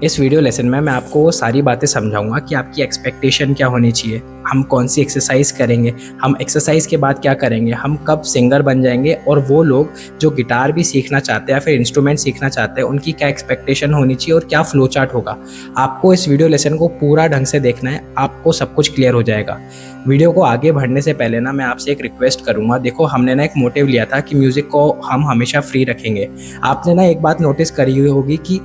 इस video lesson में मैं आपको वो सारी बातें समझाऊंगा कि आपकी एक्सपेक्टेशन क्या होनी चाहिए, हम कौन सी एक्सरसाइज करेंगे, हम एक्सरसाइज के बाद क्या करेंगे, हम कब सिंगर बन जाएंगे, और वो लोग जो गिटार भी सीखना चाहते हैं या फिर इंस्ट्रूमेंट सीखना चाहते हैं उनकी क्या एक्सपेक्टेशन होनी चाहिए और क्या फ्लो चार्ट होगा। आपको इस वीडियो लेसन को पूरा ढंग से देखना है, आपको सब कुछ क्लियर हो जाएगा। वीडियो को आगे बढ़ने से पहले ना मैं आपसे एक रिक्वेस्ट करूंगा। देखो, हमने ना एक मोटिव लिया था कि म्यूज़िक को हम हमेशा फ्री रखेंगे। आपने ना एक बात नोटिस करी हुई होगी कि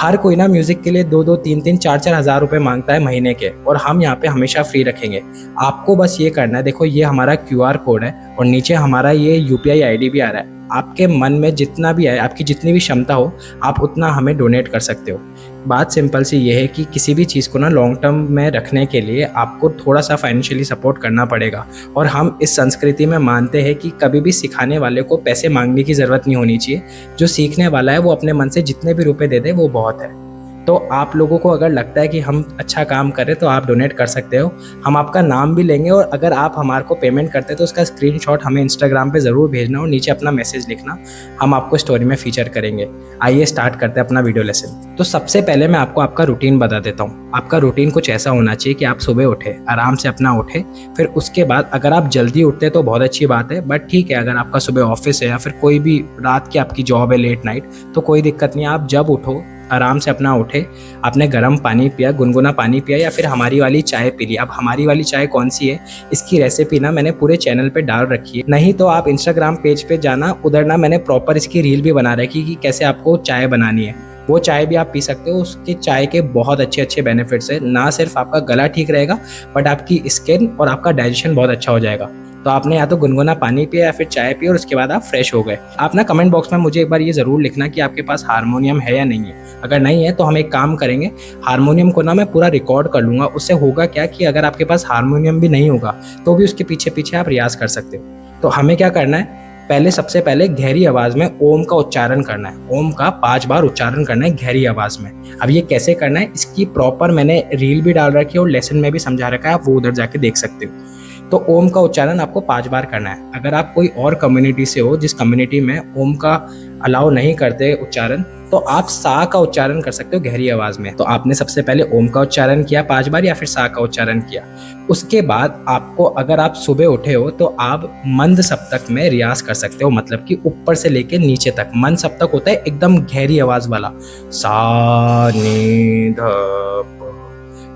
हर कोई ना म्यूजिक के लिए 2-2, 3-3, 4-4 हज़ार रुपए मांगता है महीने के, और हम यहाँ पे हमेशा फ्री रखेंगे। आपको बस ये करना है, देखो ये हमारा QR कोड है और नीचे हमारा ये UPI ID भी आ रहा है। आपके मन में जितना भी है, आपकी जितनी भी क्षमता हो, आप उतना हमें डोनेट कर सकते हो। बात सिंपल सी ये है कि किसी भी चीज़ को ना लॉन्ग टर्म में रखने के लिए आपको थोड़ा सा फाइनेंशियली सपोर्ट करना पड़ेगा, और हम इस संस्कृति में मानते हैं कि कभी भी सिखाने वाले को पैसे मांगने की ज़रूरत नहीं होनी चाहिए। जो सीखने वाला है वो अपने मन से जितने भी रुपए दे दे वो बहुत है। तो आप लोगों को अगर लगता है कि हम अच्छा काम करें तो आप डोनेट कर सकते हो। हम आपका नाम भी लेंगे, और अगर आप हमारे को पेमेंट करते हैं तो उसका स्क्रीनशॉट हमें इंस्टाग्राम पे ज़रूर भेजना और नीचे अपना मैसेज लिखना, हम आपको स्टोरी में फीचर करेंगे। आइए स्टार्ट करते हैं अपना वीडियो लेसन। तो सबसे पहले मैं आपको आपका रूटीन बता देता हूँ। आपका रूटीन कुछ ऐसा होना चाहिए कि आप सुबह उठे, आराम से अपना उठे, फिर उसके बाद अगर आप जल्दी उठते तो बहुत अच्छी बात है, बट ठीक है अगर आपका सुबह ऑफिस है या फिर कोई भी रात की आपकी जॉब है लेट नाइट, तो कोई दिक्कत नहीं है। आप जब उठो आराम से अपना उठे, आपने गर्म पानी पिया, गुनगुना पानी पिया, या फिर हमारी वाली चाय पी ली। अब हमारी वाली चाय कौन सी है, इसकी रेसिपी ना मैंने पूरे चैनल पे डाल रखी है, नहीं तो आप इंस्टाग्राम पेज पे जाना, उधर ना मैंने प्रॉपर इसकी रील भी बना रखी कि कैसे आपको चाय बनानी है। वो चाय भी आप पी सकते हो। उसके चाय के बहुत अच्छे अच्छे बेनिफिट्स है। ना सिर्फ आपका गला ठीक रहेगा, बट आपकी स्किन और आपका डाइजेशन बहुत अच्छा हो जाएगा। तो आपने या तो गुनगुना पानी पिया या फिर चाय पी, और उसके बाद आप फ्रेश हो गए। आप ना कमेंट बॉक्स में मुझे एक बार ये ज़रूर लिखना कि आपके पास हारमोनियम है या नहीं है। अगर नहीं है तो हम एक काम करेंगे, हारमोनियम को ना मैं पूरा रिकॉर्ड कर लूँगा। उससे होगा क्या कि अगर आपके पास हारमोनियम भी नहीं होगा तो भी उसके पीछे पीछे आप रियाज़ कर सकते हो। तो हमें क्या करना है, सबसे पहले गहरी आवाज़ में ओम का उच्चारण करना है। ओम का 5 बार उच्चारण करना है गहरी आवाज़ में। अब ये कैसे करना है, इसकी प्रॉपर मैंने रील भी डाल रखी है और लेसन में भी समझा रखा है, आप वो उधर जाके देख सकते हो। तो ओम का उच्चारण आपको 5 बार करना है। अगर आप कोई और कम्युनिटी से हो जिस कम्युनिटी में ओम का अलाउ नहीं करते उच्चारण, तो आप सा का उच्चारण कर सकते हो गहरी आवाज में। तो आपने सबसे पहले ओम का उच्चारण किया 5 बार या फिर सा का उच्चारण किया। उसके बाद आपको, अगर आप सुबह उठे हो तो आप मंद सप्तक में रियाज कर सकते हो, मतलब कि ऊपर से लेके नीचे तक। मंद सप्तक होता है एकदम गहरी आवाज वाला, सा नी ध प।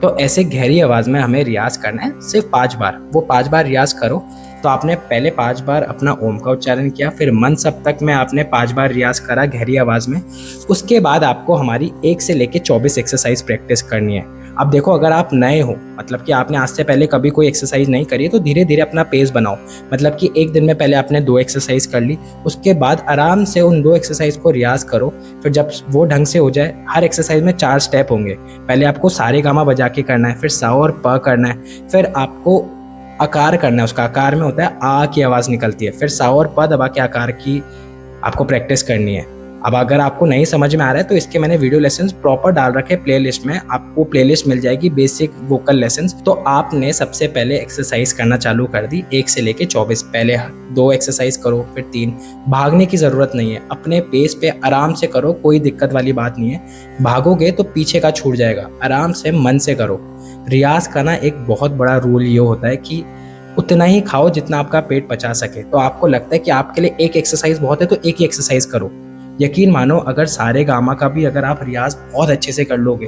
तो ऐसे गहरी आवाज में हमें रियाज करना है सिर्फ 5 बार। वो 5 बार रियाज करो। तो आपने पहले 5 बार अपना ओम का उच्चारण किया, फिर मंद सप्तक में आपने 5 बार रियाज करा गहरी आवाज में। उसके बाद आपको हमारी 1 से लेके 24 एक्सरसाइज प्रैक्टिस करनी है। अब देखो, अगर आप नए हो, मतलब कि आपने आज से पहले कभी कोई एक्सरसाइज नहीं करी है, तो धीरे धीरे अपना पेस बनाओ। मतलब कि एक दिन में पहले आपने 2 एक्सरसाइज कर ली, उसके बाद आराम से उन 2 एक्सरसाइज को रियाज करो। फिर जब वो ढंग से हो जाए, हर एक्सरसाइज में 4 स्टेप होंगे। पहले आपको सारे गामा बजा के करना है, फिर सा और प करना है, फिर आपको आकार करना है। उसका आकार में होता है आ की आवाज़ निकलती है, फिर सा और प दबा के आकार की आपको प्रैक्टिस करनी है। अब अगर आपको नहीं समझ में आ रहा है तो इसके मैंने वीडियो लेसन्स प्रॉपर डाल रखे प्लेलिस्ट में, आपको प्लेलिस्ट मिल जाएगी बेसिक वोकल लेसन्स। तो आपने सबसे पहले एक्सरसाइज करना चालू कर दी 1 से लेके 24। पहले 2 एक्सरसाइज करो, फिर 3। भागने की ज़रूरत नहीं है, अपने पेस पे आराम से करो, कोई दिक्कत वाली बात नहीं है। भागोगे तो पीछे का छूट जाएगा, आराम से मन से करो। रियाज का ना एक बहुत बड़ा रूल ये होता है कि उतना ही खाओ जितना आपका पेट पचा सके। तो आपको लगता है कि आपके लिए एक एक्सरसाइज बहुत है तो एक ही एक्सरसाइज करो। यकीन मानो, अगर सारे गामा का भी अगर आप रियाज बहुत अच्छे से कर लोगे,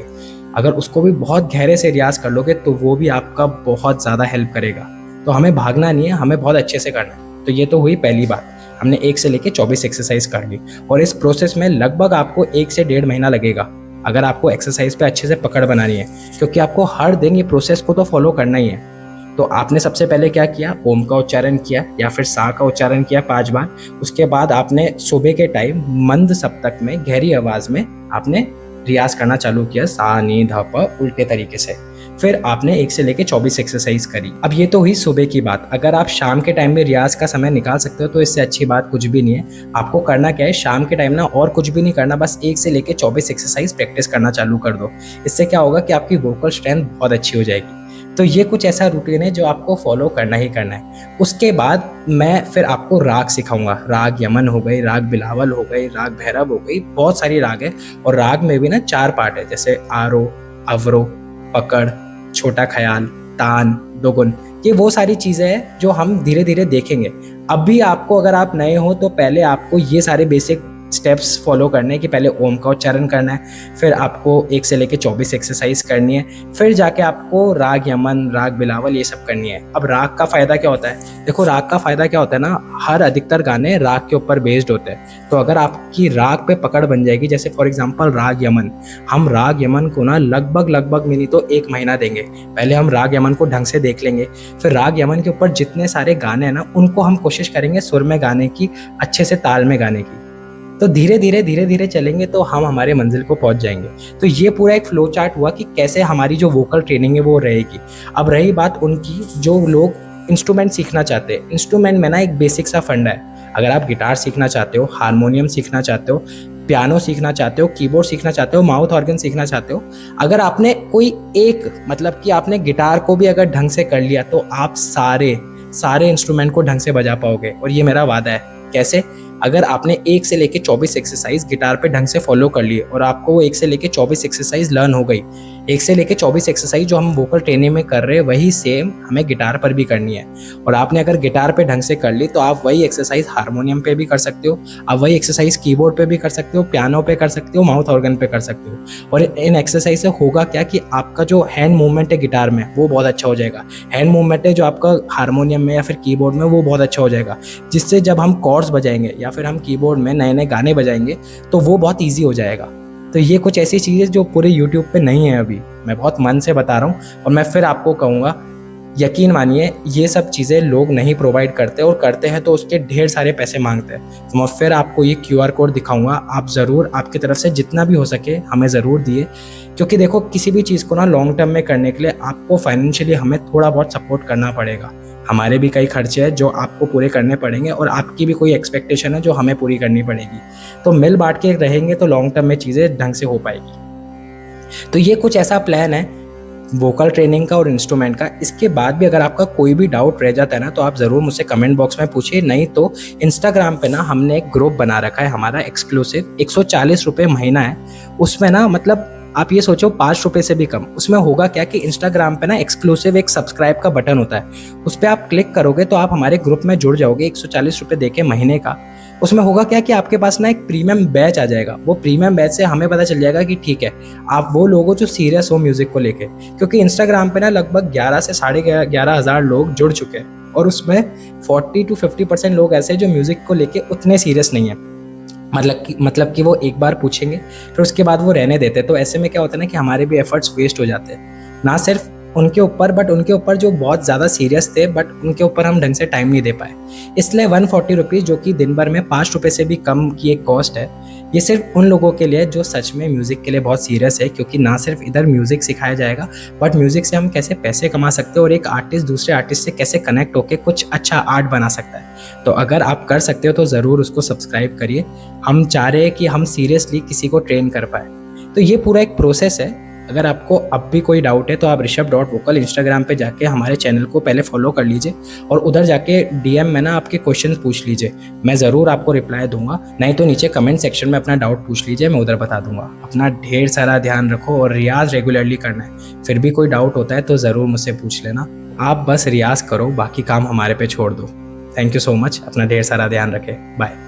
अगर उसको भी बहुत गहरे से रियाज कर लोगे, तो वो भी आपका बहुत ज़्यादा हेल्प करेगा। तो हमें भागना नहीं है, हमें बहुत अच्छे से करना है। तो ये तो हुई पहली बात, हमने 1 से लेके 24 एक्सरसाइज कर ली। और इस प्रोसेस में लगभग आपको 1 से 1.5 महीना लगेगा, अगर आपको एक्सरसाइज पे अच्छे से पकड़ बनानी है, क्योंकि आपको हर दिन ये प्रोसेस को तो फॉलो करना ही है। तो आपने सबसे पहले क्या किया, ओम का उच्चारण किया या फिर सा का उच्चारण किया 5 बार। उसके बाद आपने सुबह के टाइम मंद सप्तक में गहरी आवाज में आपने रियाज करना चालू किया, सा नी ध प उल्टे तरीके से। फिर आपने 1 से लेके 24 एक्सरसाइज करी। अब ये तो हुई सुबह की बात। अगर आप शाम के टाइम में रियाज का समय निकाल सकते हो तो इससे अच्छी बात कुछ भी नहीं है। आपको करना क्या है, शाम के टाइम ना और कुछ भी नहीं करना, बस 1 से लेके 24 एक्सरसाइज प्रैक्टिस करना चालू कर दो। इससे क्या होगा कि आपकी वोकल स्ट्रेंथ बहुत अच्छी हो जाएगी। तो ये कुछ ऐसा रूटीन है जो आपको फॉलो करना ही करना है। उसके बाद मैं फिर आपको राग सिखाऊंगा। राग यमन हो गई, राग बिलावल हो गई, राग भैरव हो गई, बहुत सारी राग है। और राग में भी ना 4 पार्ट है, जैसे आरो, अवरो, पकड़, छोटा ख्याल, तान, दोगुन। ये वो सारी चीज़ें हैं जो हम धीरे धीरे देखेंगे। अभी आपको, अगर आप नए हो तो पहले आपको ये सारे बेसिक स्टेप्स फॉलो करने हैं कि पहले ओम का उच्चारण करना है, फिर आपको 1 से लेकर 24 एक्सरसाइज करनी है, फिर जाके आपको राग यमन, राग बिलावल ये सब करनी है। अब राग का फ़ायदा क्या होता है? देखो, राग का फ़ायदा क्या होता है ना, हर अधिकतर गाने राग के ऊपर बेस्ड होते हैं। तो अगर आपकी राग पे पकड़ बन जाएगी, जैसे फॉर एग्जांपल राग यमन, हम राग यमन को ना लगभग नहीं तो 1 महीना देंगे। पहले हम राग यमन को ढंग से देख लेंगे, फिर राग यमन के ऊपर जितने सारे गाने हैं ना, उनको हम कोशिश करेंगे सुर में गाने की, अच्छे से ताल में गाने की। तो धीरे धीरे चलेंगे तो हम हमारे मंजिल को पहुंच जाएंगे। तो ये पूरा एक फ्लो चार्ट हुआ कि कैसे हमारी जो वोकल ट्रेनिंग है वो रहेगी। अब रही बात उनकी, जो लोग इंस्ट्रूमेंट सीखना चाहते हैं, इंस्ट्रूमेंट में ना एक बेसिक सा फंडा है। अगर आप गिटार सीखना चाहते हो, हारमोनियम सीखना चाहते हो, पियानो सीखना चाहते हो, कीबोर्ड सीखना चाहते हो, माउथ ऑर्गन सीखना चाहते हो, अगर आपने कोई एक, मतलब कि आपने गिटार को भी अगर ढंग से कर लिया तो आप सारे इंस्ट्रूमेंट को ढंग से बजा पाओगे। और ये मेरा वादा है। कैसे? अगर आपने 1 से लेके 24 एक्सरसाइज गिटार पे ढंग से फॉलो कर लिए और आपको वो 1 से लेके 24 एक्सरसाइज लर्न हो गई, 1 से लेके 24 एक्सरसाइज जो हम वोकल ट्रेनिंग में कर रहे हैं वही सेम हमें गिटार पर भी करनी है। और आपने अगर गिटार पे ढंग से कर ली तो आप वही एक्सरसाइज हारमोनियम पे भी कर सकते हो, आप वही एक्सरसाइज कीबोर्ड पे भी कर सकते हो, पियानो पे कर सकते हो, माउथ ऑर्गन पे कर सकते हो। और इन एक्सरसाइज से होगा क्या कि आपका जो हैंड मूवमेंट है गिटार में वो बहुत अच्छा हो जाएगा, हैंड मूवमेंट है जो आपका हारमोनियम में या फिर कीबोर्ड में वो बहुत अच्छा हो जाएगा, जिससे जब हम कॉर्ड्स बजाएंगे या फिर हम कीबोर्ड में नए नए गाने बजाएंगे तो वो बहुत ईजी हो जाएगा। तो ये कुछ ऐसी चीज़ें जो पूरे यूट्यूब पे नहीं है अभी, मैं बहुत मन से बता रहा हूँ। और मैं फिर आपको कहूँगा, यकीन मानिए ये सब चीज़ें लोग नहीं प्रोवाइड करते, और करते हैं तो उसके ढेर सारे पैसे मांगते हैं। तो मैं फिर आपको ये QR कोड दिखाऊंगा, आप ज़रूर आपकी तरफ से जितना भी हो सके हमें ज़रूर दिए। क्योंकि देखो, किसी भी चीज़ को ना लॉन्ग टर्म में करने के लिए आपको फाइनेंशियली हमें थोड़ा बहुत सपोर्ट करना पड़ेगा। हमारे भी कई खर्चे हैं जो आपको पूरे करने पड़ेंगे, और आपकी भी कोई एक्सपेक्टेशन है जो हमें पूरी करनी पड़ेगी। तो मिल बांट के रहेंगे तो लॉन्ग टर्म में चीज़ें ढंग से हो पाएगी। तो ये कुछ ऐसा प्लान है वोकल ट्रेनिंग का और इंस्ट्रूमेंट का। इसके बाद भी अगर आपका कोई भी डाउट रह जाता है ना, तो आप ज़रूर मुझसे कमेंट बॉक्स में पूछिए। नहीं तो इंस्टाग्राम पे ना हमने एक ग्रुप बना रखा है हमारा एक्सक्लूसिव, 140 रुपये महीना है। उसमें ना, मतलब आप ये सोचो 5 रुपये से भी कम। उसमें होगा क्या कि इंस्टाग्राम पे ना एक्सक्लूसिव एक सब्सक्राइब का बटन होता है, उस पर आप क्लिक करोगे तो आप हमारे ग्रुप में जुड़ जाओगे 140 रुपये दे के महीने का। उसमें होगा क्या कि आपके पास ना एक प्रीमियम बैच आ जाएगा। वो प्रीमियम बैच से हमें पता चल जाएगा कि ठीक है, आप वो लोग हो जो सीरियस हो म्यूजिक को लेके। क्योंकि इंस्टाग्राम पे ना लगभग 11 से 11,500 लोग जुड़ चुके हैं, और उसमें 40 to 50% लोग ऐसे हैं जो म्यूजिक को लेके उतने सीरियस नहीं है। मतलब कि वो एक बार पूछेंगे फिर उसके बाद वो रहने देते। तो ऐसे में क्या होता है ना कि हमारे भी एफर्ट्स वेस्ट हो जाते हैं, ना सिर्फ उनके ऊपर बट उनके ऊपर जो बहुत ज़्यादा सीरियस थे, बट उनके ऊपर हम ढंग से टाइम नहीं दे पाए। इसलिए 140 रुपीज़, जो कि दिन भर में 5 रुपये से भी कम की एक कॉस्ट है, ये सिर्फ उन लोगों के लिए जो सच में म्यूज़िक के लिए बहुत सीरियस है। क्योंकि ना सिर्फ इधर म्यूज़िक सिखाया जाएगा, बट म्यूज़िक से हम कैसे पैसे कमा सकते हैं और एक आर्टिस्ट दूसरे आर्टिस्ट से कैसे कनेक्ट होकर कुछ अच्छा आर्ट बना सकता है। तो अगर आप कर सकते हो तो ज़रूर उसको सब्सक्राइब करिए। हम चाह रहे हैं कि हम सीरियसली किसी को ट्रेन कर पाए। तो ये पूरा एक प्रोसेस है। अगर आपको अब भी कोई डाउट है तो आप ऋषभ.vocal इंस्टाग्राम पे जाके हमारे चैनल को पहले फॉलो कर लीजिए, और उधर जाके DM में ना आपके क्वेश्चंस पूछ लीजिए, मैं ज़रूर आपको रिप्लाई दूंगा। नहीं तो नीचे कमेंट सेक्शन में अपना डाउट पूछ लीजिए, मैं उधर बता दूंगा। अपना ढेर सारा ध्यान रखो और रियाज रेगुलरली करना है। फिर भी कोई डाउट होता है तो ज़रूर मुझसे पूछ लेना। आप बस रियाज करो, बाकी काम हमारे पे छोड़ दो। Thank you so much. अपना ढेर सारा ध्यान रखें। बाय।